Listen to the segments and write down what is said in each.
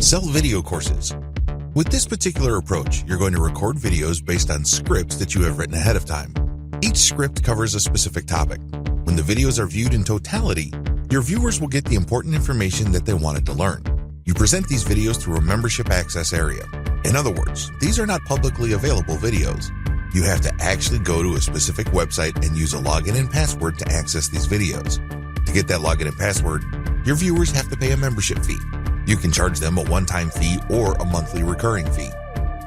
Sell video courses. With this particular approach, you're going to record videos based on scripts that you have written ahead of time. Each script covers a specific topic. When the videos are viewed in totality, your viewers will get the important information that they wanted to learn. You present these videos through a membership access area. In other words, these are not publicly available videos. You have to actually go to a specific website and use a login and password to access these videos. To get that login and password, your viewers have to pay a membership fee. You can charge them a one-time fee or a monthly recurring fee.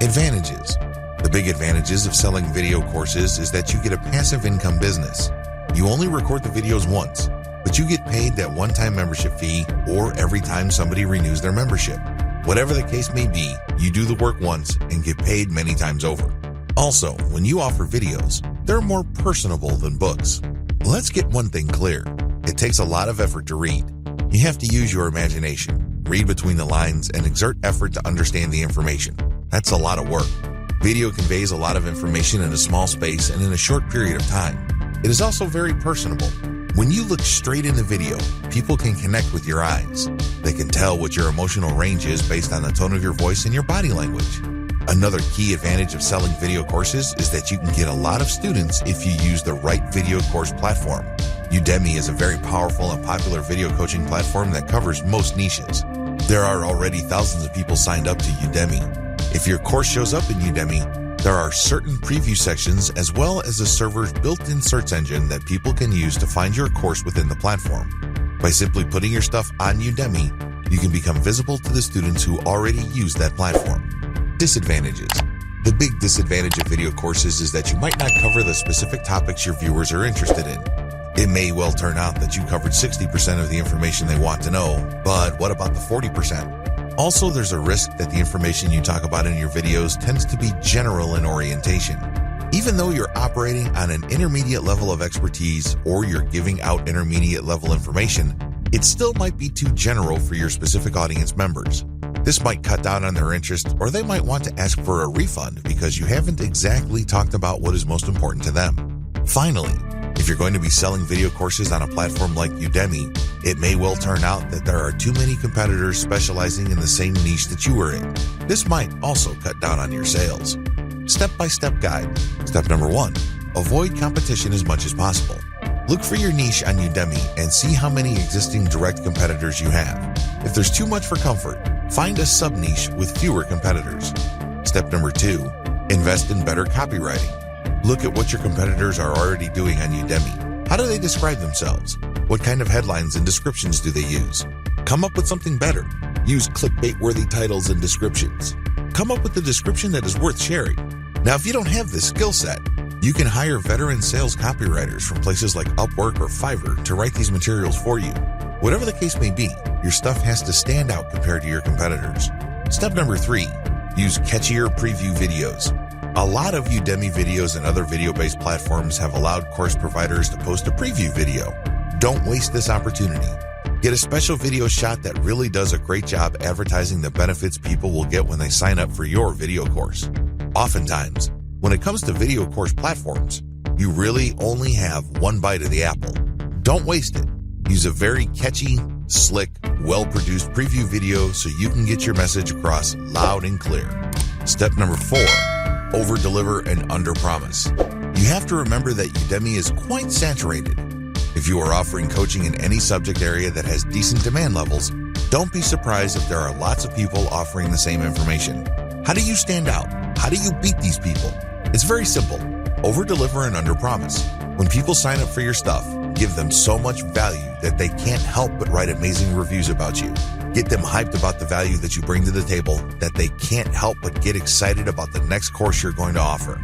Advantages. The big advantages of selling video courses is that you get a passive income business. You only record the videos once, but you get paid that one-time membership fee or every time somebody renews their membership. Whatever the case may be, you do the work once and get paid many times over. Also, when you offer videos, they're more personable than books. Let's get one thing clear. It takes a lot of effort to read. You have to use your imagination, read between the lines, and exert effort to understand the information. That's a lot of work. Video conveys a lot of information in a small space and in a short period of time. It is also very personable. When you look straight in the video, people can connect with your eyes. They can tell what your emotional range is based on the tone of your voice and your body language. Another key advantage of selling video courses is that you can get a lot of students if you use the right video course platform. Udemy is a very powerful and popular video coaching platform that covers most niches. There are already thousands of people signed up to Udemy. If your course shows up in Udemy, there are certain preview sections as well as a server's built-in search engine that people can use to find your course within the platform. By simply putting your stuff on Udemy, you can become visible to the students who already use that platform. Disadvantages. The big disadvantage of video courses is that you might not cover the specific topics your viewers are interested in. It may well turn out that you covered 60% of the information they want to know, but what about the 40%? Also, there's a risk that the information you talk about in your videos tends to be general in orientation. Even though you're operating on an intermediate level of expertise or you're giving out intermediate level information, it still might be too general for your specific audience members. This might cut down on their interest, or they might want to ask for a refund because you haven't exactly talked about what is most important to them. Finally, if you're going to be selling video courses on a platform like Udemy, it may well turn out that there are too many competitors specializing in the same niche that you are in. This might also cut down on your sales. Step-by-step guide. Step number 1, avoid competition as much as possible. Look for your niche on Udemy and see how many existing direct competitors you have. If there's too much for comfort, find a sub-niche with fewer competitors. Step number 2, invest in better copywriting. Look at what your competitors are already doing on Udemy. How do they describe themselves? What kind of headlines and descriptions do they use? Come up with something better. Use clickbait-worthy titles and descriptions. Come up with a description that is worth sharing. Now, if you don't have this skill set, you can hire veteran sales copywriters from places like Upwork or Fiverr to write these materials for you. Whatever the case may be, your stuff has to stand out compared to your competitors. Step number 3, use catchier preview videos. A lot of Udemy videos and other video-based platforms have allowed course providers to post a preview video. Don't waste this opportunity. Get a special video shot that really does a great job advertising the benefits people will get when they sign up for your video course. Oftentimes, when it comes to video course platforms, you really only have one bite of the apple. Don't waste it. Use a very catchy, slick, well-produced preview video so you can get your message across loud and clear. Step number 4, over-deliver and under-promise. You have to remember that Udemy is quite saturated. If you are offering coaching in any subject area that has decent demand levels, don't be surprised if there are lots of people offering the same information. How do you stand out? How do you beat these people? It's very simple. Over-deliver and under-promise. When people sign up for your stuff, give them so much value that they can't help but write amazing reviews about you. Get them hyped about the value that you bring to the table that they can't help but get excited about the next course you're going to offer.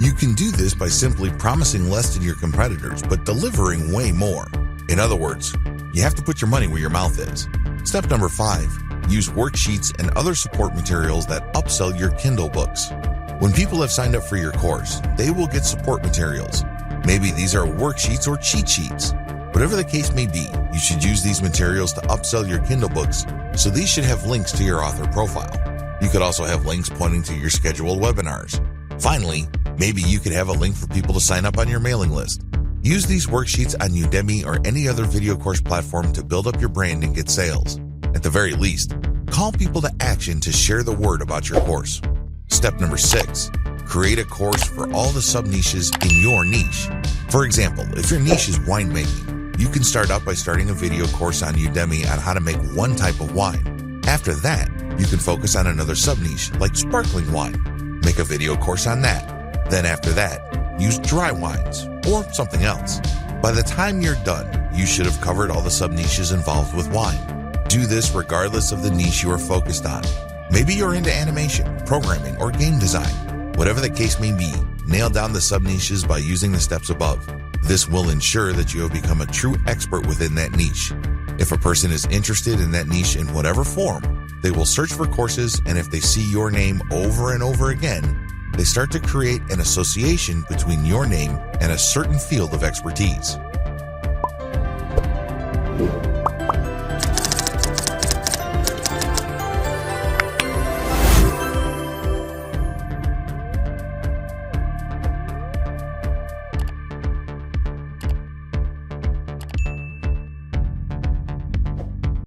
You can do this by simply promising less than your competitors, but delivering way more. In other words, you have to put your money where your mouth is. Step number 5, use worksheets and other support materials that upsell your Kindle books. When people have signed up for your course, they will get support materials. Maybe these are worksheets or cheat sheets. Whatever the case may be, you should use these materials to upsell your Kindle books, so these should have links to your author profile. You could also have links pointing to your scheduled webinars. Finally, maybe you could have a link for people to sign up on your mailing list. Use these worksheets on Udemy or any other video course platform to build up your brand and get sales. At the very least, Call people to action to share the word about your course. Step number 6, create a course for all the sub-niches in your niche. For example, if your niche is winemaking, you can start out by starting a video course on Udemy on how to make one type of wine. After that, you can focus on another sub-niche like sparkling wine. Make a video course on that. Then after that, use dry wines or something else. By the time you're done, you should have covered all the sub-niches involved with wine. Do this regardless of the niche you are focused on. Maybe you're into animation, programming, or game design. Whatever the case may be, nail down the sub-niches by using the steps above. This will ensure that you have become a true expert within that niche. If a person is interested in that niche in whatever form, they will search for courses, and if they see your name over and over again, they start to create an association between your name and a certain field of expertise.